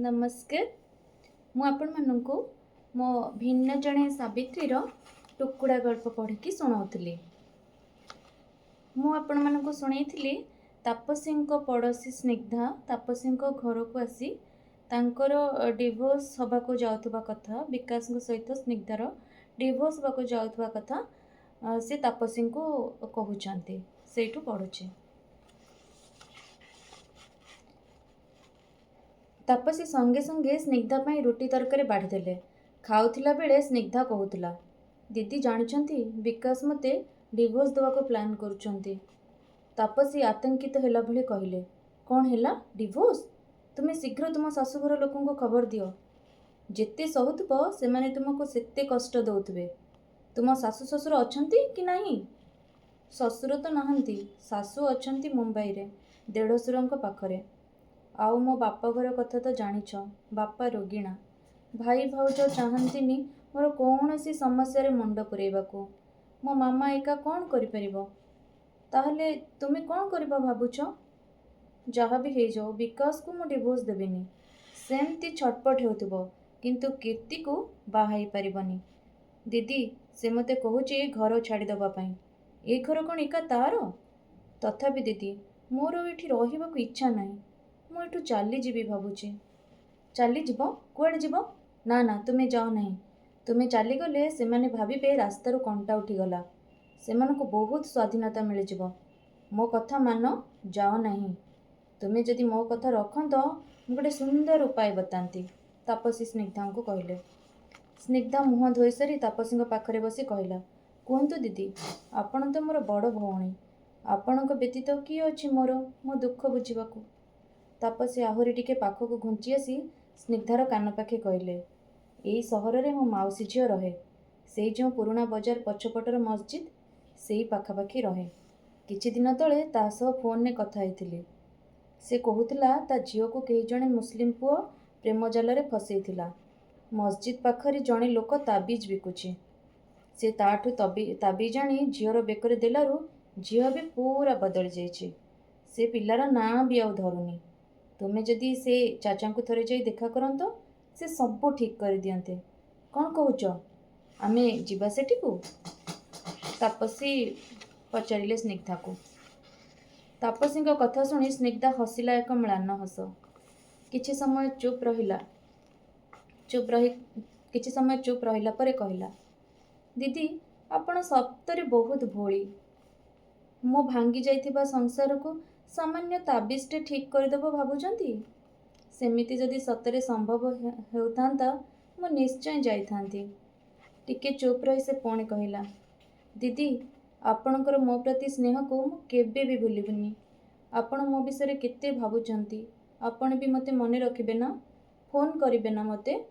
नमस्कार। मु आपको मो भिन्न जड़े सावित्रीर टुकुड़ा गल्प पढ़ी शुणाऊली। मुझे शुणी तापसी पड़ोसी स्निग्धा तापसी घर को आसी तांकर डिवोर्स हवाक जाऊा कथा विकास सहित स्निग्धार डिवोर्स हवाक जाऊा कथा से तापसी को कहते से पढ़ुचे। तापसी संगे संगे स्निग्धा पाई रुटी तरकारी बाढ़ीदेले। खाऊला बेले स्निग्धा कहूला, दीदी जानते विकास मते डिवोर्स देवाक प्लान करुछंती। तापसी आतंकित होला भली कहले, कौन हैला डिवोर्स? तुम्हें शीघ्र तुम शाशुघर लोक खबर दियो। जेते सहुथुब से माने तुमको सेते कष्ट दौथुबे। तुम शाशु शशुर अछंती कि नहीं? शशुर तो नहांती, शाशु अछंती मुंबई रे देढ़शुरंक पाखरे। आउ मो बापा घर कथा तो जानिछ, बापा रोगिणा। भाई भाउज चाहंतीनी मोर कौनसी समस्या रे मुंड पुरेबाकू। मो मामा एका कौन करिपरिबो? ताहले तुमे कौन करिबो भाबुछ? जहा भी हे जाओ विकास को मो डिवोर्स देबेनी। सेमती छटपट हेउथुबो किंतु कीर्ति को बाहाई परिबनी। दीदी से मते कहूची घर छाड़ी दबा पई। ए घर कौन एका तार? तथापि दीदी मोर एठी रहिबाकू इच्छा नहीं। मु एठू चली जीवी भाबुची। चली जीव? कुआडे जीव? ना ना तुमे जाओ नहीं। तुमे चली गले से माने भाबिबे रास्तारू कंटा उठीगला। सेमानकु बहुत स्वाधीनता मिल जीव। मो कथा मान, जाओ नहीं। तुमे जदि मो कथा रखंत मु गोटे सुंदर उपाय बतांती, तापसी स्निग्धा को कहले। स्निग्धा मुह धोई सारी तापसी पाखरे बसी कहला, कहतु दीदी आपण तो मोर बड़ भौणी। आपणक व्यतीत किए अछि मोर मो दुख बुझिबाकू। तापसी आहुरी टिके पाखक घुंची आसी स्निग्धार कान पाखे कहले, एई सहर रे मो माउसी झियो रहे। से जो पुराणा बजार पछपटर मस्जिद सेई पाखापाखी रहे। किछि दिन तले ता सह फोन ने कथा हेतिली। से कहूला ता झियो को केही जणे मुस्लिम पुओ प्रेम जाल रे फसैथिला। मस्जिद पाखरे जणे लोक ताबीज बिकुछि। से ताठू ताबीज आनी झियोर बेकरे देलारू झियो भी पूरा बदली जाइछि। से पिलार ना भी आउ धरुनी। तुमे जदि से चाचा को थरे जाई देखा करंतो से सब ठीक कर दियंते। कौन कहूच? आमे जीवा सेठी को? तापसी पचारिले स्निग्धा को। तापसी कथा शुणी स्निग्धा हसिला एक म्लान हस। किछि समय चुप रहिला परे कहला, दीदी आपण सप्तरे बहुत भोली। मो भांगी जाइथिबा संसार को सामान्य ताबीजटे ठीक करदेव भाबुचंती? सेमिति जदि सतरे संभव हेउथांता मो निश्चय जाइथांती। टिके चुप रही से पुणी कहला, दीदी आपणकर मो प्रति स्नेह को मु केबे भी भूलिबुनी। आपण मो विषय केते भाबुचंती, आपण भी मते मने रखिबे ना? फोन करिबे ना मते?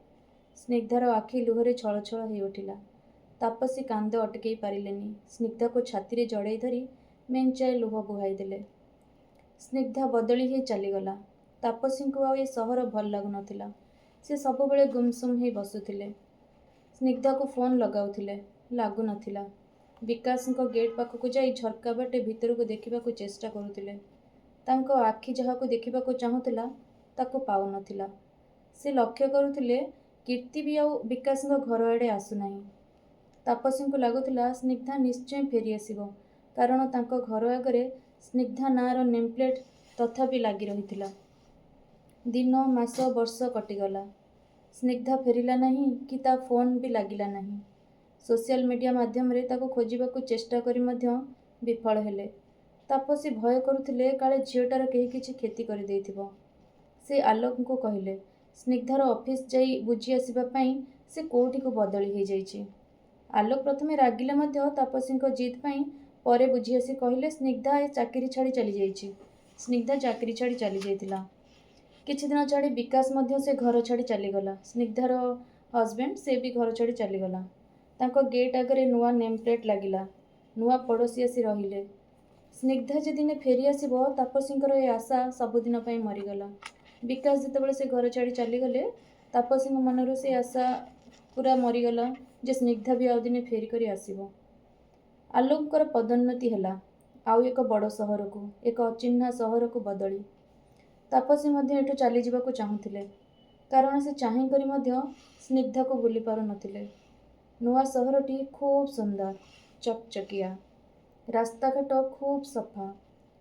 स्निग्धार आखि लुहरे छल छल हो उठिला। तापसी कांद अटकई पारिलेनी। स्निग्धा को छाती रे जड़ाई धरी मेंचाए लुह बुहाई देले। स्निग्धा बदली ही चलीगला। तापसी को आ सहर भल लगु नथिला। से सबुबेले गुमसुम ही बसुथिले। स्निग्धा को फोन लगाउथिले, लागु नथिला। विकास गेट पाखक जाई झरका बाटे भितर को देखा चेष्टा करुथिले। तांको आखि जहाको देखा चाहूला ताको पाउ नथिला। से लक्ष्य करुथिले कीर्ति भी आउ विकास घर आड़े आसुनाही। तापसी को लगुला स्निग्धा निश्चय फेरी आसिबो, कारण तांको घर आगरे स्निग्धा नार नेमप्लेट तथापि लगी रही। दिन मास वर्ष कटिगला। स्निग्धा फेरिला नहीं कि ता फोन भी लगिला नहीं। सोशल मीडिया माध्यम रे ताको खोजिबाकू चेष्टा करी मध्य विफल हेले। तापसी भय करुथिले काले झियोटार केही किछि क्षति करि देइथिबो। से आलोक को कहले, स्निग्धार ऑफिस जाई बुझी आसिबा पई से कोठी को बदली हो जाइछि। आलोक प्रथमे रागिले मध्य तापसी जिद पई परे बुझी आसी कहले, स्निग्धा ए चाकरी छाड़ी चली जाइछि। स्निग्धा चाकरी छाड़ी चली जाइतिला। किछि दिन छाड़ी विकास मध्य से घर छाड़ी चलीगला। स्निग्धार हजबैंड से भी घर छाड़ी चलीगला। तांको गेट आगरे नुआ नेम प्लेट लगिला। नुआ पड़ोसी आसी रहिले। स्निग्धा जे दिने फेरी आसिबो तापसींकर ए आशा सबुदिन पई मरीगला। विकास जेतेबेले से घर छाड़ी चलीगले तापसी मनरू से आशा पूरा मरीगला जे स्निग्धा भी आउ दिने फेरी करी आसिबो। आलोकर पदोन्नति हैला। आउ एक बड़ सहर को, एक अचिन्हा सहर को बदली। तापसी मध्य एठू चली जाबाकू चाहूथिले। କାରଣ ସେ ଚାହିଁକରି ମଧ୍ୟ ସ୍ନିଗ୍ଧାକୁ ଭୁଲି ପାରୁନଥିଲେ। ନୂଆ ସହରଟି ଖୁବ୍ ସୁନ୍ଦର, ଚକଚକିଆ। ରାସ୍ତାଘାଟ ଖୁବ୍ ସଫା,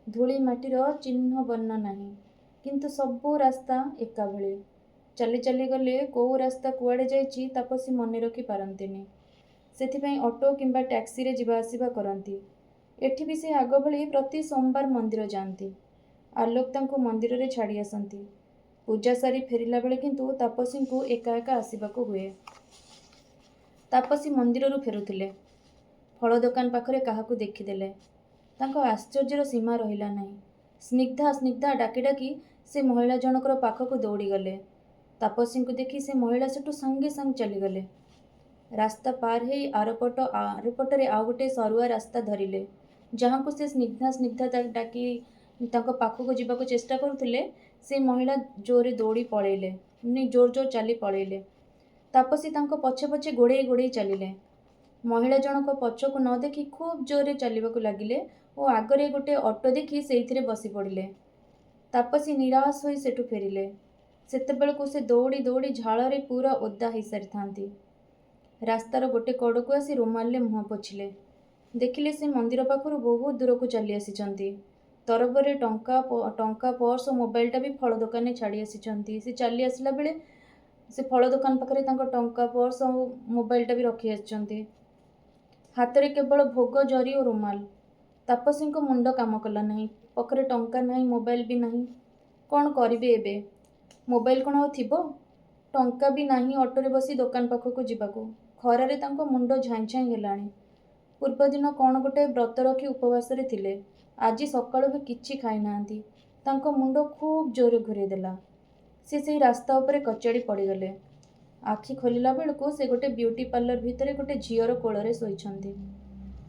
ଧୂଳି ମାଟିର ଚିହ୍ନ ବର୍ଣ୍ଣ ନାହିଁ। କିନ୍ତୁ ସବୁ ରାସ୍ତା ଏକାଭଳି। ଚାଲି ଚାଲି ଗଲେ କୋଉ ରାସ୍ତା କୁଆଡ଼େ ଯାଇଛି ତାପସୀ ମନେ ରଖି ପାରନ୍ତିନି। ସେଥିପାଇଁ ଅଟୋ କିମ୍ବା ଟ୍ୟାକ୍ସିରେ ଯିବା ଆସିବା କରନ୍ତି। ଏଠି ବି ସେ ଆଗ ଭଳି ପ୍ରତି ସୋମବାର ମନ୍ଦିର ଯାଆନ୍ତି। ଆଲୋକ ତାଙ୍କୁ ମନ୍ଦିରରେ ଛାଡ଼ି ଆସନ୍ତି। ପୂଜା ସାରି ଫେରିଲା ବେଳେ କିନ୍ତୁ ତାପସୀଙ୍କୁ ଏକା ଏକା ଆସିବାକୁ ହୁଏ। ତାପସୀ ମନ୍ଦିରରୁ ଫେରୁଥିଲେ। ଫଳ ଦୋକାନ ପାଖରେ କାହାକୁ ଦେଖିଦେଲେ। ତାଙ୍କ ଆଶ୍ଚର୍ଯ୍ୟର ସୀମା ରହିଲା ନାହିଁ। ସ୍ନିଗ୍ଧା ସ୍ନିଗ୍ଧା ଡାକି ଡାକି ସେ ମହିଳା ଜଣକର ପାଖକୁ ଦୌଡ଼ିଗଲେ। ତାପସୀଙ୍କୁ ଦେଖି ସେ ମହିଳା ସେଠୁ ସାଙ୍ଗେ ସାଙ୍ଗେ ଚାଲିଗଲେ। ରାସ୍ତା ପାର ହେଇ ଆରପଟରେ ଆଉ ଗୋଟେ ସରୁଆ ରାସ୍ତା ଧରିଲେ। ଯାହାଙ୍କୁ ସେ ସ୍ନିଗ୍ଧା ସ୍ନିଗ୍ଧା ଡାକି ତାଙ୍କ ପାଖକୁ ଯିବାକୁ ଚେଷ୍ଟା କରୁଥିଲେ, ସେ ମହିଳା ଜୋରରେ ଦୌଡ଼ି ପଳେଇଲେ, ଜୋର ଜୋର ଚାଲି ପଳେଇଲେ। ତାପସୀ ତାଙ୍କ ପଛେ ପଛେ ଗୋଡ଼େଇ ଗୋଡ଼େଇ ଚାଲିଲେ। ମହିଳା ଜଣକ ପଛକୁ ନ ଦେଖି ଖୁବ୍ ଜୋରରେ ଚାଲିବାକୁ ଲାଗିଲେ ଓ ଆଗରେ ଗୋଟେ ଅଟୋ ଦେଖି ସେଇଥିରେ ବସି ପଡ଼ିଲେ। ତାପସୀ ନିରାଶ ହୋଇ ସେଠୁ ଫେରିଲେ। ସେତେବେଳକୁ ସେ ଦୌଡ଼ି ଦୌଡ଼ି ଝାଳରେ ପୁରା ଓଦା ହେଇସାରିଥାନ୍ତି। ରାସ୍ତାର ଗୋଟେ କଡ଼କୁ ଆସି ରୁମାଲରେ ମୁହଁ ପୋଛିଲେ। ଦେଖିଲେ ସେ ମନ୍ଦିର ପାଖରୁ ବହୁତ ଦୂରକୁ ଚାଲି ଆସିଛନ୍ତି। ତରବରରେ ଟଙ୍କା, ପର୍ସ ଓ ମୋବାଇଲଟା ବି ଫଳ ଦୋକାନରେ ଛାଡ଼ି ଆସିଛନ୍ତି। ସେ ଚାଲି ଆସିଲା ବେଳେ ସେ ଫଳ ଦୋକାନ ପାଖରେ ତାଙ୍କ ଟଙ୍କା, ପର୍ସ ଆଉ ମୋବାଇଲଟା ବି ରଖି ଆସିଛନ୍ତି। ହାତରେ କେବଳ ଭୋଗ, ଜରି ଓ ରୁମାଲ। ତାପସୀଙ୍କ ମୁଣ୍ଡ କାମ କଲା ନାହିଁ। ପାଖରେ ଟଙ୍କା ନାହିଁ, ମୋବାଇଲ ବି ନାହିଁ। କ'ଣ କରିବେ ଏବେ? ମୋବାଇଲ କ'ଣ ଆଉ ଥିବ? ଟଙ୍କା ବି ନାହିଁ ଅଟୋରେ ବସି ଦୋକାନ ପାଖକୁ ଯିବାକୁ। ଖରାରେ ତାଙ୍କ ମୁଣ୍ଡ ଝାଇଁ ଝାଇଁ ହେଲାଣି। ପୂର୍ବଦିନ କ'ଣ ଗୋଟେ ବ୍ରତ ରଖି ଉପବାସରେ ଥିଲେ। ଆଜି ସକାଳୁ ବି କିଛି ଖାଇନାହାନ୍ତି। ତାଙ୍କ ମୁଣ୍ଡ ଖୁବ୍ ଜୋରରେ ଘୂରେଇ ଦେଲା। ସେ ସେଇ ରାସ୍ତା ଉପରେ କଚାଡ଼ି ପଡ଼ିଗଲେ। ଆଖି ଖୋଲିଲା ବେଳକୁ ସେ ଗୋଟେ ବିୟୁଟି ପାର୍ଲର ଭିତରେ ଗୋଟେ ଝିଅର କୋଳରେ ଶୋଇଛନ୍ତି।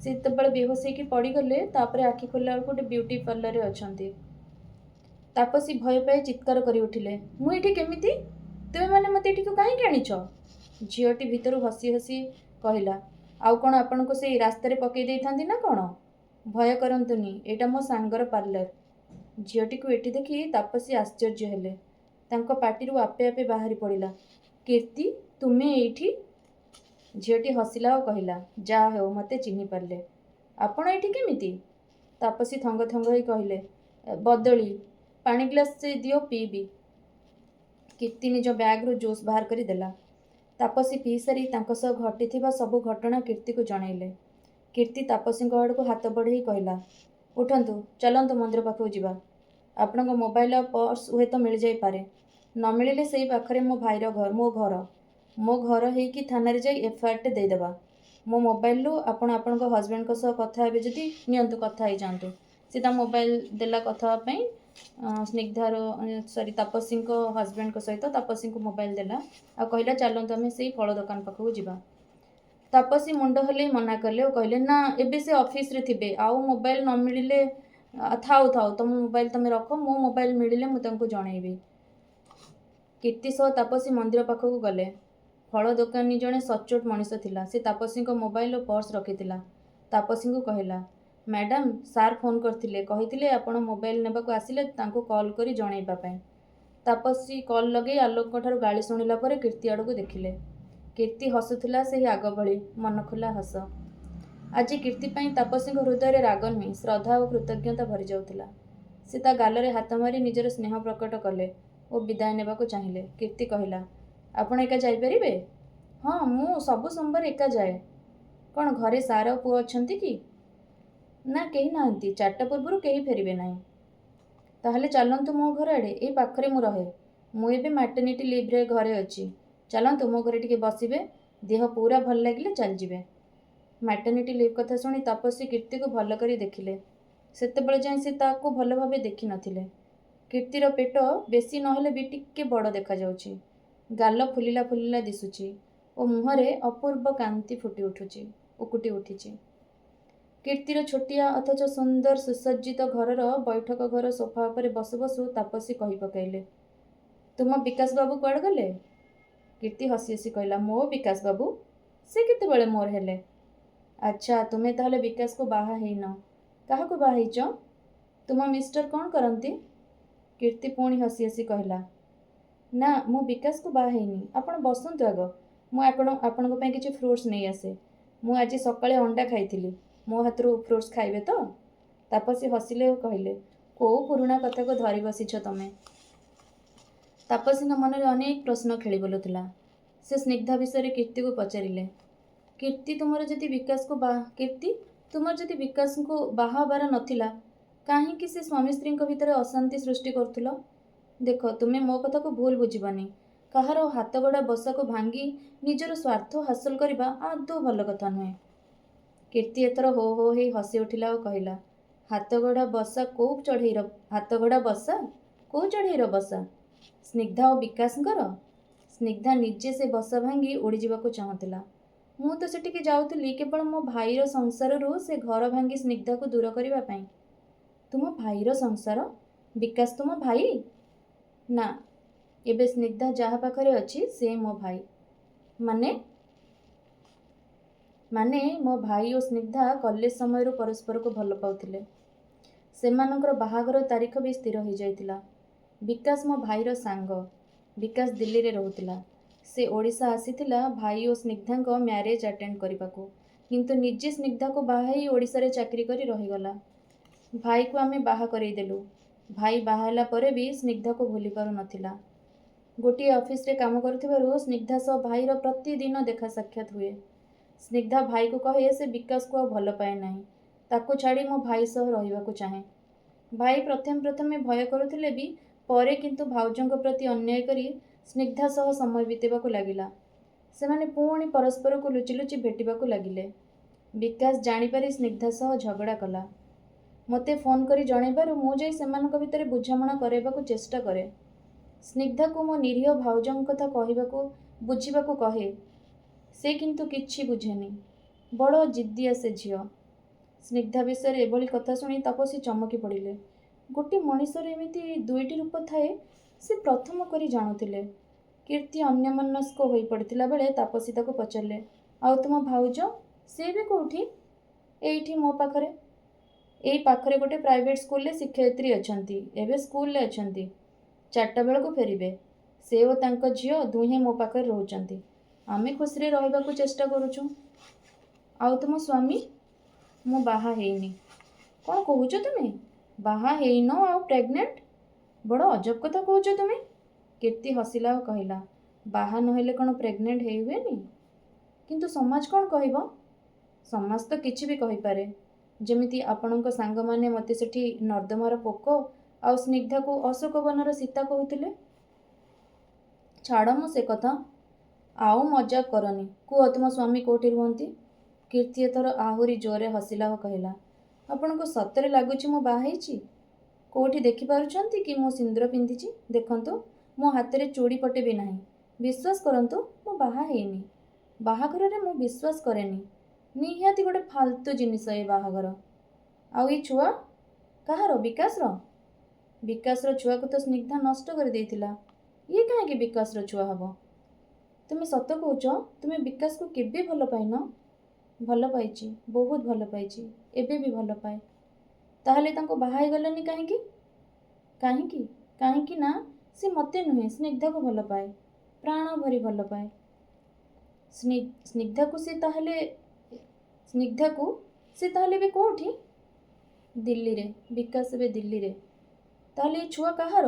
ସେ ଯେତେବେଳେ ବେହୋସ ହେଇକି ପଡ଼ିଗଲେ, ତାପରେ ଆଖି ଖୋଲିଲା ବେଳକୁ ଗୋଟେ ବିୟୁଟି ପାର୍ଲରରେ ଅଛନ୍ତି। ତାପସୀ ଭୟ ପାଇ ଚିତ୍କାର କରି ଉଠିଲେ, ମୁଁ ଏଠି କେମିତି? ତୁମେମାନେ ମୋତେ ଏଠିକୁ କାହିଁକି ଆଣିଛ? ଝିଅଟି ଭିତରୁ ହସି ହସି କହିଲା, ଆଉ କ'ଣ ଆପଣଙ୍କୁ ସେଇ ରାସ୍ତାରେ ପକେଇ ଦେଇଥାନ୍ତି ନା କ'ଣ? ଭୟ କରନ୍ତୁନି, ଏଇଟା ମୋ ସାଙ୍ଗର ପାର୍ଲର। ଝିଅଟିକୁ ଏଠି ଦେଖି ତାପସୀ ଆଶ୍ଚର୍ଯ୍ୟ ହେଲେ। ତାଙ୍କ ପାଟିରୁ ଆପେ ଆପେ ବାହାରି ପଡ଼ିଲା, କୀର୍ତ୍ତି, ତୁମେ ଏଇଠି? ଝିଅଟି ହସିଲା ଓ କହିଲା, ଯାହା ହେଉ ମୋତେ ଚିହ୍ନି ପାରିଲେ। ଆପଣ ଏଠି କେମିତି? ତାପସୀ ଥଙ୍ଗ ଥଙ୍ଗ ହୋଇ କହିଲେ, ବଦଳି, ପାଣି ଗ୍ଲାସ ଦିଅ ପିଇବି। କୀର୍ତ୍ତି ନିଜ ବ୍ୟାଗରୁ ଜୁସ୍ ବାହାର କରି ଦେଲା। ତାପସୀ ପିଇ ସାରି ତାଙ୍କ ସହ ଘଟିଥିବା ସବୁ ଘଟଣା କୀର୍ତ୍ତିକୁ ଜଣାଇଲେ। କୀର୍ତ୍ତି ତାପସୀଙ୍କ ଆଡ଼କୁ ହାତ ବଢ଼େଇ କହିଲା, ଉଠନ୍ତୁ, ଚାଲନ୍ତୁ ମନ୍ଦିର ପାଖକୁ ଯିବା। ଆପଣଙ୍କ ମୋବାଇଲ ଆଉ ପର୍ସ ହୁଏତ ମିଳିଯାଇପାରେ। ନ ମିଳିଲେ ସେଇ ପାଖରେ ମୋ ଘର ହେଇକି ଥାନାରେ ଯାଇ ଏଫଆଇଆରଟେ ଦେଇଦେବା। ମୋ ମୋବାଇଲରୁ ଆପଣ ଆପଣଙ୍କ ହଜବେଣ୍ଡଙ୍କ ସହ କଥା ହେବେ ଯଦି ନିଅନ୍ତୁ, କଥା ହେଇଯାଆନ୍ତୁ। ସେ ତା ମୋବାଇଲ ଦେଲା କଥା ହେବା ପାଇଁ। ତାପସୀଙ୍କ ହଜବେଣ୍ଡଙ୍କ ସହିତ ତାପସୀଙ୍କୁ ମୋବାଇଲ ଦେଲା ଆଉ କହିଲା, ଚାଲନ୍ତୁ ଆମେ ସେଇ ଫଳ ଦୋକାନ ପାଖକୁ ଯିବା। ତାପସୀ ମୁଣ୍ଡ ହଲେଇ ମନା କଲେ ଓ କହିଲେ, ନା, ଏବେ ସେ ଅଫିସରେ ଥିବେ। ଆଉ ମୋବାଇଲ ନ ମିଳିଲେ ଥାଉ, ତମ ମୋବାଇଲ ତମେ ରଖ, ମୋ ମୋବାଇଲ ମିଳିଲେ ମୁଁ ତାଙ୍କୁ ଜଣେଇବି। କୀର୍ତ୍ତି ସହ ତାପସୀ ମନ୍ଦିର ପାଖକୁ ଗଲେ। ଫଳ ଦୋକାନୀ ଜଣେ ସଚ୍ଚୋଟ ମଣିଷ ଥିଲା। ସେ ତାପସୀଙ୍କ ମୋବାଇଲ ଓ ପର୍ସ ରଖିଥିଲା। ତାପସୀଙ୍କୁ କହିଲା, ମ୍ୟାଡାମ, ସାର୍ ଫୋନ୍ କରିଥିଲେ, କହିଥିଲେ ଆପଣ ମୋବାଇଲ ନେବାକୁ ଆସିଲେ ତାଙ୍କୁ କଲ୍ କରି ଜଣେଇବା ପାଇଁ। ତାପସୀ କଲ୍ ଲଗେଇ ଆଲୋକଙ୍କଠାରୁ ଗାଳି ଶୁଣିଲା ପରେ କୀର୍ତ୍ତି ଆଡ଼କୁ ଦେଖିଲେ। କୀର୍ତ୍ତି ହସୁଥିଲା ସେହି ଆଗ ଭଳି ମନଖୋଲା ହସ। ଆଜି କୀର୍ତ୍ତି ପାଇଁ ତାପସୀଙ୍କ ହୃଦୟରେ ରାଗ ନୁହେଁ, ଶ୍ରଦ୍ଧା ଓ କୃତଜ୍ଞତା ଭରି ଯାଉଥିଲା। ସେ ତା ଗାଲରେ ହାତ ମାରି ନିଜର ସ୍ନେହ ପ୍ରକଟ କଲେ ଓ ବିଦାୟ ନେବାକୁ ଚାହିଁଲେ। କୀର୍ତ୍ତି କହିଲା, ଆପଣ ଏକା ଯାଇପାରିବେ? ହଁ, ମୁଁ ସବୁ ସୋମବାର ଏକା ଯାଏ। କ'ଣ ଘରେ ସାର୍ ଆଉ ପୁଅ ଅଛନ୍ତି କି? ନା, କେହି ନାହାନ୍ତି। 4ଟା ପୂର୍ବରୁ କେହି ଫେରିବେ ନାହିଁ। ତାହେଲେ ଚାଲନ୍ତୁ ମୋ ଘର ଆଡ଼େ, ଏଇ ପାଖରେ ମୁଁ ରହେ। ମୁଁ ଏବେ ମ୍ୟାଟର୍ନିଟି ଲିଭ୍ରେ ଘରେ ଅଛି। ଚାଲନ୍ତୁ ମୋ ଘରେ ଟିକେ ବସିବେ, ଦେହ ପୁରା ଭଲ ଲାଗିଲେ ଚାଲିଯିବେ। ମ୍ୟାଟର୍ନିଟି ଲିଭ୍ କଥା ଶୁଣି ତାପସୀ କୀର୍ତ୍ତିକୁ ଭଲ କରି ଦେଖିଲେ। ସେତେବେଳେ ଯାଏଁ ସେ ତାକୁ ଭଲ ଭାବେ ଦେଖିନଥିଲେ। କୀର୍ତ୍ତିର ପେଟ ବେଶୀ ନହେଲେ ବି ଟିକେ ବଡ଼ ଦେଖାଯାଉଛି। ଗାଲ ଫୁଲିଲା ଫୁଲିଲା ଦିଶୁଛି ଓ ମୁହଁରେ ଅପୂର୍ବ କାନ୍ତି ଉକୁଟି ଉଠିଛି। କୀର୍ତ୍ତିର ଛୋଟିଆ ଅଥଚ ସୁନ୍ଦର ସୁସଜ୍ଜିତ ଘରର ବୈଠକ ଘର ସୋଫା ଉପରେ ବସୁ ବସୁ ତାପସୀ କହି ପକାଇଲେ, ତୁମ ବିକାଶ ବାବୁ କୁଆଡ଼େ ଗଲେ? କୀର୍ତ୍ତି ହସି ହସି କହିଲା, ମୋ ବିକାଶ ବାବୁ? ସେ କେତେବେଳେ ମୋର ହେଲେ? ଆଚ୍ଛା, ତୁମେ ତାହେଲେ ବିକାଶକୁ ବାହା ହେଇନ। କାହାକୁ ବାହା ହେଇଛ? ତୁମ ମିଷ୍ଟର କ'ଣ କରନ୍ତି? କୀର୍ତ୍ତି ପୁଣି ହସି ହସି କହିଲା, ନା, ମୁଁ ବିକାଶକୁ ବାହା ହେଇନି। ଆପଣ ବସନ୍ତୁ ଆଗ। ମୁଁ ଆପଣଙ୍କ ପାଇଁ କିଛି ଫ୍ରୁଟ୍ସ ନେଇ ଆସେ। ମୁଁ ଆଜି ସକାଳେ ଅଣ୍ଡା ଖାଇଥିଲି। ମୋ ହାତରୁ ଫ୍ରୁଟ୍ସ ଖାଇବେ ତ? ତାପସୀ ହସିଲେ ଓ କହିଲେ, କୋଉ ପୁରୁଣା କଥାକୁ ଧରି ବସିଛ ତମେ? ତାପସୀଙ୍କ ମନରେ ଅନେକ ପ୍ରଶ୍ନ ଖେଳି ବୁଲୁଥିଲା। ସେ ସ୍ନିଗ୍ଧା ବିଷୟରେ କୀର୍ତ୍ତିକୁ ପଚାରିଲେ, କୀର୍ତ୍ତି ତୁମର ଯଦି ବିକାଶଙ୍କୁ ବାହା ହେବାର ନଥିଲା, କାହିଁକି ସେ ସ୍ୱାମୀ ସ୍ତ୍ରୀଙ୍କ ଭିତରେ ଅଶାନ୍ତି ସୃଷ୍ଟି କରୁଥିଲ? ଦେଖ, ତୁମେ ମୋ କଥାକୁ ଭୁଲ ବୁଝିବନି। କାହାର ହାତଗଢ଼ା ବସାକୁ ଭାଙ୍ଗି ନିଜର ସ୍ୱାର୍ଥ ହାସଲ କରିବା ଆଦୌ ଭଲ କଥା ନୁହେଁ। କୀର୍ତ୍ତି ଏଥର ହୋ ହୋ ହେଇ ହସି ଉଠିଲା ଓ କହିଲା, ହାତଗଢ଼ା ବସା କୋଉ ଚଢ଼େଇର ବସା? ସ୍ନିଗ୍ଧା ଓ ବିକାଶଙ୍କର? ସ୍ନିଗ୍ଧା ନିଜେ ସେ ବସା ଭାଙ୍ଗି ଉଡ଼ିଯିବାକୁ ଚାହୁଁଥିଲା। ମୁଁ ତ ସେଠିକି ଯାଉଥିଲି କେବଳ ମୋ ଭାଇର ସଂସାରରୁ ସେ ଘର ଭାଙ୍ଗି ସ୍ନିଗ୍ଧାକୁ ଦୂର କରିବା ପାଇଁ। ତୁମ ଭାଇର ସଂସାର? ବିକାଶ ତୁମ ଭାଇ? ନା, ଏବେ ସ୍ନିଗ୍ଧା ଯାହା ପାଖରେ ଅଛି ସେ ମୋ ଭାଇ। ମାନେ? ମୋ ଭାଇ ଓ ସ୍ନିଗ୍ଧା କଲେଜ ସମୟରୁ ପରସ୍ପରକୁ ଭଲ ପାଉଥିଲେ। ସେମାନଙ୍କର ବାହାଘର ତାରିଖ ବି ସ୍ଥିର ହୋଇଯାଇଥିଲା। ବିକାଶ ମୋ ଭାଇର ସାଙ୍ଗ। ବିକାଶ ଦିଲ୍ଲୀରେ ରହୁଥିଲା। ସେ ଓଡ଼ିଶା ଆସିଥିଲା ଭାଇ ଓ ସ୍ନିଗ୍ଧାଙ୍କ ମ୍ୟାରେଜ୍ ଆଟେଣ୍ଡ କରିବାକୁ, କିନ୍ତୁ ନିଜେ ସ୍ନିଗ୍ଧାକୁ ବାହା ହେଇ ଓଡ଼ିଶାରେ ଚାକିରି କରି ରହିଗଲା। ଭାଇକୁ ଆମେ ବାହା କରେଇଦେଲୁ। ଭାଇ ବାହା ହେଲା ପରେ ବି ସ୍ନିଗ୍ଧାକୁ ଭୁଲି ପାରୁନଥିଲା। ଗୋଟିଏ ଅଫିସରେ କାମ କରୁଥିବାରୁ ସ୍ନିଗ୍ଧା ସହ ଭାଇର ପ୍ରତିଦିନ ଦେଖା ସାକ୍ଷାତ ହୁଏ। ସ୍ନିଗ୍ଧା ଭାଇକୁ କହେ ସେ ବିକାଶକୁ ଆଉ ଭଲ ପାଏ ନାହିଁ। ତାକୁ ଛାଡ଼ି ମୋ ଭାଇ ସହ ରହିବାକୁ ଚାହେଁ। ଭାଇ ପ୍ରଥମେ ଭୟ କରୁଥିଲେ ବି ପରେ କିନ୍ତୁ ଭାଉଜଙ୍କ ପ୍ରତି ଅନ୍ୟାୟ କରି ସ୍ନିଗ୍ଧା ସହ ସମୟ ବିତେଇବାକୁ ଲାଗିଲା। ସେମାନେ ପୁଣି ପରସ୍ପରକୁ ଲୁଚି ଲୁଚି ଭେଟିବାକୁ ଲାଗିଲେ। ବିକାଶ ଜାଣିପାରି ସ୍ନିଗ୍ଧା ସହ ଝଗଡ଼ା କଲା। ମୋତେ ଫୋନ୍ କରି ଜଣାଇବାରୁ ମୁଁ ଯାଇ ସେମାନଙ୍କ ଭିତରେ ବୁଝାମଣା କରାଇବାକୁ ଚେଷ୍ଟା କରେ। ସ୍ନିଗ୍ଧାକୁ ମୋ ନିରୀହ ଭାଉଜଙ୍କ କଥା ବୁଝିବାକୁ କହେ। ସେ କିନ୍ତୁ କିଛି ବୁଝେନି। ବଡ଼ ଜିଦ୍ଦିଆ ସେ ଝିଅ। ସ୍ନିଗ୍ଧା ବିଷୟରେ ଏଭଳି କଥା ଶୁଣି ତାପସୀ ଚମକି ପଡ଼ିଲେ। ଗୋଟିଏ ମଣିଷର ଏମିତି ଦୁଇଟି ରୂପ ଥାଏ ସେ ପ୍ରଥମ କରି ଜାଣୁଥିଲେ। କୀର୍ତ୍ତି ଅନ୍ୟମନସ୍କ ହୋଇ ପଡ଼ିଥିଲା ବେଳେ ତାପସୀ ତାକୁ ପଚାରିଲେ, ଆଉ ତୁମ ଭାଉଜ? ସେ ଏବେ କୋଉଠି? ଏଇଠି ମୋ ପାଖରେ। ଏଇ ପାଖରେ ଗୋଟେ ପ୍ରାଇଭେଟ୍ ସ୍କୁଲରେ ଶିକ୍ଷୟିତ୍ରୀ ଅଛନ୍ତି। ଏବେ ସ୍କୁଲରେ ଅଛନ୍ତି। 4ଟା ବେଳକୁ ଫେରିବେ। ସେ ଓ ତାଙ୍କ ଝିଅ ଦୁହେଁ ମୋ ପାଖରେ ରହୁଛନ୍ତି। ଆମେ ଖୁସିରେ ରହିବାକୁ ଚେଷ୍ଟା କରୁଛୁ। ଆଉ ତୁମ ସ୍ୱାମୀ? ମୁଁ ବାହା ହେଇନି। କ'ଣ କହୁଛ ତୁମେ? ବାହା ହେଇନ ଆଉ ପ୍ରେଗନେଣ୍ଟ? ବଡ଼ ଅଜବ କଥା କହୁଛ ତୁମେ। କୀର୍ତ୍ତି ହସିଲା ଓ କହିଲା, ବାହା ନହେଲେ କ'ଣ ପ୍ରେଗନେଣ୍ଟ ହେଇ ହୁଏନି? କିନ୍ତୁ ସମାଜ କ'ଣ କହିବ? ସମାଜ ତ କିଛି ବି କହିପାରେ। ଯେମିତି ଆପଣଙ୍କ ସାଙ୍ଗମାନେ ମୋତେ ସେଠି ନର୍ଦ୍ଦମାର ପୋକ ଆଉ ସ୍ନିଗ୍ଧାକୁ ଅଶୋକବନର ସୀତା କହୁଥିଲେ। ଛାଡ଼ ମ ସେ କଥା। ଆଉ ମଜାକ କରନି। କୁହ ତୁମ ସ୍ୱାମୀ କୋଉଠି ରୁହନ୍ତି? କୀର୍ତ୍ତି ଏଥର ଆହୁରି ଜୋରରେ ହସିଲା ଓ କହିଲା, ଆପଣଙ୍କୁ ସତରେ ଲାଗୁଛି ମୁଁ ବାହା ହେଇଛି? କୋଉଠି ଦେଖିପାରୁଛନ୍ତି କି ମୁଁ ସିନ୍ଦୂର ପିନ୍ଧିଛି? ଦେଖନ୍ତୁ, ମୋ ହାତରେ ଚୁଡ଼ି ପଟେ ବି ନାହିଁ। ବିଶ୍ୱାସ କରନ୍ତୁ, ମୁଁ ବାହା ହେଇନି। ବାହାଘରରେ ମୁଁ ବିଶ୍ୱାସ କରେନି। ନିହାତି ଗୋଟେ ଫାଲତୁ ଜିନିଷ ଏ ବାହାଘର। ଆଉ ଏଇ ଛୁଆ? କାହାର? ବିକାଶର? ବିକାଶର ଛୁଆକୁ ତ ସ୍ନିଗ୍ଧା ନଷ୍ଟ କରିଦେଇଥିଲା। ଇଏ କାହିଁକି ବିକାଶର ଛୁଆ ହବ? ତୁମେ ସତ କହୁଛ? ତୁମେ ବିକାଶକୁ କେବେ ଭଲ ପାଇନ? ଭଲ ପାଇଛି, ବହୁତ ଭଲ ପାଇଛି। ଏବେ ବି ଭଲ ପାଏ। ତାହେଲେ ତାଙ୍କୁ ବାହା ହେଇଗଲନି କାହିଁକି? କାହିଁକି ନା ସେ ମୋତେ ନୁହେଁ ସ୍ନିଗ୍ଧାକୁ ଭଲ ପାଏ। ପ୍ରାଣ ଭରି ଭଲ ପାଏ। ସ୍ନିଗ୍ଧାକୁ ସେ ତାହେଲେ ଏବେ କୋଉଠି? ଦିଲ୍ଲୀରେ। ବିକାଶ ଏବେ ଦିଲ୍ଲୀରେ। ତାହେଲେ ଏ ଛୁଆ କାହାର?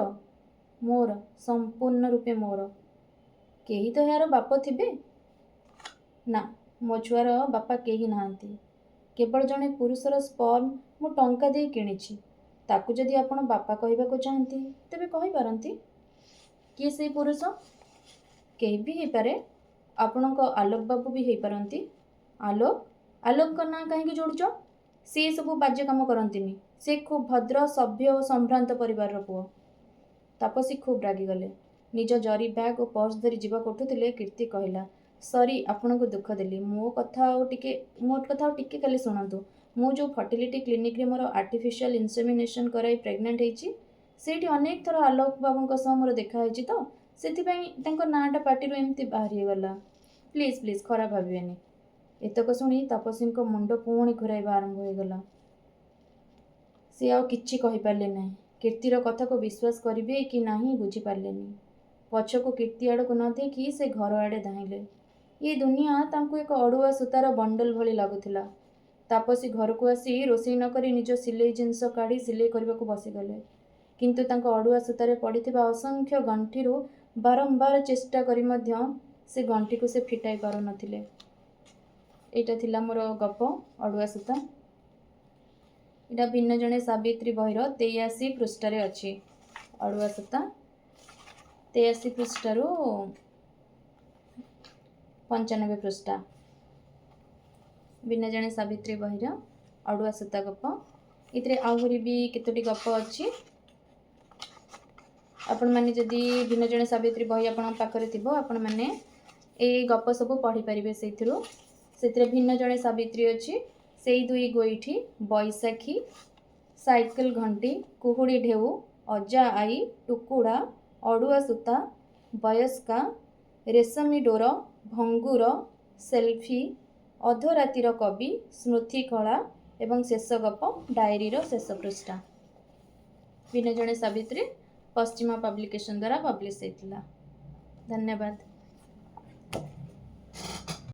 ମୋର, ସମ୍ପୂର୍ଣ୍ଣ ରୂପେ ମୋର। କେହି ତ ଏହାର ବାପ ଥିବେ? ନା, ମୋ ଛୁଆର ବାପା କେହି ନାହାନ୍ତି। କେବଳ ଜଣେ ପୁରୁଷର ସ୍ପର୍ମ ମୁଁ ଟଙ୍କା ଦେଇ କିଣିଛି। ତାକୁ ଯଦି ଆପଣ ବାପା କହିବାକୁ ଚାହାନ୍ତି ତେବେ କହିପାରନ୍ତି। କିଏ ସେଇ ପୁରୁଷ? କେହି ବି ହେଇପାରେ। ଆପଣଙ୍କ ଆଲୋକ ବାବୁ ବି ହେଇପାରନ୍ତି। ଆଲୋକଙ୍କ ନାଁ କାହିଁକି ଯୋଡ଼ୁଛ? ସେ ସବୁ ବାଜେ କାମ କରନ୍ତିନି। ସେ ଖୁବ୍ ଭଦ୍ର, ସଭ୍ୟ ଓ ସମ୍ଭ୍ରାନ୍ତ ପରିବାରର ପୁଅ। ତାପସୀ ଖୁବ୍ ରାଗିଗଲେ। ନିଜ ଜରି ବ୍ୟାଗ୍ ଓ ପର୍ସ ଧରି ଯିବାକୁ ଉଠୁଥିଲେ କୀର୍ତ୍ତି କହିଲା, ସରି ଆପଣଙ୍କୁ ଦୁଃଖ ଦେଲି। ମୋ କଥା ଆଉ ଟିକେ ଖାଲି ଶୁଣନ୍ତୁ। ମୁଁ ଯେଉଁ ଫର୍ଟିଲିଟି କ୍ଲିନିକ୍ରେ ମୋର ଆର୍ଟିଫିସିଆଲ୍ ଇନସେମିନେସନ୍ କରାଇ ପ୍ରେଗନେଣ୍ଟ ହେଇଛି, ସେଇଠି ଅନେକ ଥର ଆଲୋକ ବାବୁଙ୍କ ସହ ମୋର ଦେଖା ହେଇଛି ତ, ସେଥିପାଇଁ ତାଙ୍କ ନାଁଟା ପାଟିରୁ ଏମିତି ବାହାରିଗଲା। ପ୍ଲିଜ୍ ଖରାପ ଭାବିବେନି। ଏତକ ଶୁଣି ତାପସୀଙ୍କ ମୁଣ୍ଡ ପୁଣି ଘୂରାଇବା ଆରମ୍ଭ ହୋଇଗଲା। ସେ ଆଉ କିଛି କହିପାରିଲେ ନାହିଁ। କୀର୍ତ୍ତିର କଥାକୁ ବିଶ୍ୱାସ କରିବେ କି ନାହିଁ ବୁଝିପାରିଲେନି। ପଛକୁ କୀର୍ତ୍ତି ଆଡ଼କୁ ନ ଦେଖି ସେ ଘର ଆଡ଼େ ଧାଇଁଲେ। ଏ ଦୁନିଆ ତାଙ୍କୁ ଏକ ଅଡ଼ୁଆ ସୂତାର ବଣ୍ଡଲ ଭଳି ଲାଗୁଥିଲା। ତାପସୀ ଘରକୁ ଆସି ରୋଷେଇ ନ କରି ନିଜ ସିଲେଇ ଜିନିଷ କାଢ଼ି ସିଲେଇ କରିବାକୁ ବସିଗଲେ। କିନ୍ତୁ ତାଙ୍କ ଅଡ଼ୁଆ ସୂତାରେ ପଡ଼ିଥିବା ଅସଂଖ୍ୟ ଗଣ୍ଠିରୁ ବାରମ୍ବାର ଚେଷ୍ଟା କରି ମଧ୍ୟ ସେ ଗଣ୍ଠିକୁ ସେ ଫିଟାଇ ପାରୁନଥିଲେ। ଏଇଟା ଥିଲା ମୋର ଗପ ଅଡ଼ୁଆ ସୂତା। ଏଇଟା ଭିନ୍ନ ଜଣେ ସାବିତ୍ରୀ ବହିର 83 ପୃଷ୍ଠାରେ ଅଛି। ଅଡ଼ୁଆ ସୂତା 83 ପୃଷ୍ଠାରୁ 95 ପୃଷ୍ଠା। ଭିନ୍ନ ଜଣେ ସାବିତ୍ରୀ ବହିର ଅଡ଼ୁଆ ସୂତା ଗପ। ଏଥିରେ ଆହୁରି ବି କେତୋଟି ଗପ ଅଛି। ଆପଣମାନେ ଯଦି ଭିନ୍ନ ଜଣେ ସାବିତ୍ରୀ ବହି ଆପଣଙ୍କ ପାଖରେ ଥିବ, ଆପଣମାନେ ଏଇ ଗପ ସବୁ ପଢ଼ିପାରିବେ ସେଇଥିରୁ। ସେଥିରେ ଭିନ୍ନ ଜଣେ ସାବିତ୍ରୀ ଅଛି, ସେଇ ଦୁଇ ଗୋଇଠି, ବୈଶାଖୀ, ସାଇକେଲ ଘଣ୍ଟି, କୁହୁଡ଼ି ଢେଉ, ଅଜା ଆଈ, ଟୁକୁଡ଼ା, ଅଡ଼ୁଆ ସୂତା, ବୟସ୍କା, ରେଶମୀ ଡୋର, ଭଙ୍ଗୁର, ସେଲ୍ଫି, ଅଧରାତିର କବି, ସ୍ମୃତିକଳା ଏବଂ ଶେଷ ଗପ ଡାଏରୀର ଶେଷ ପୃଷ୍ଠା। ଭିନ୍ନ ଜଣେ ସାବିତ୍ରୀ ପଶ୍ଚିମା ପବ୍ଲିକେସନ୍ ଦ୍ୱାରା ପବ୍ଲିଶ ହେଇଥିଲା। ଧନ୍ୟବାଦ।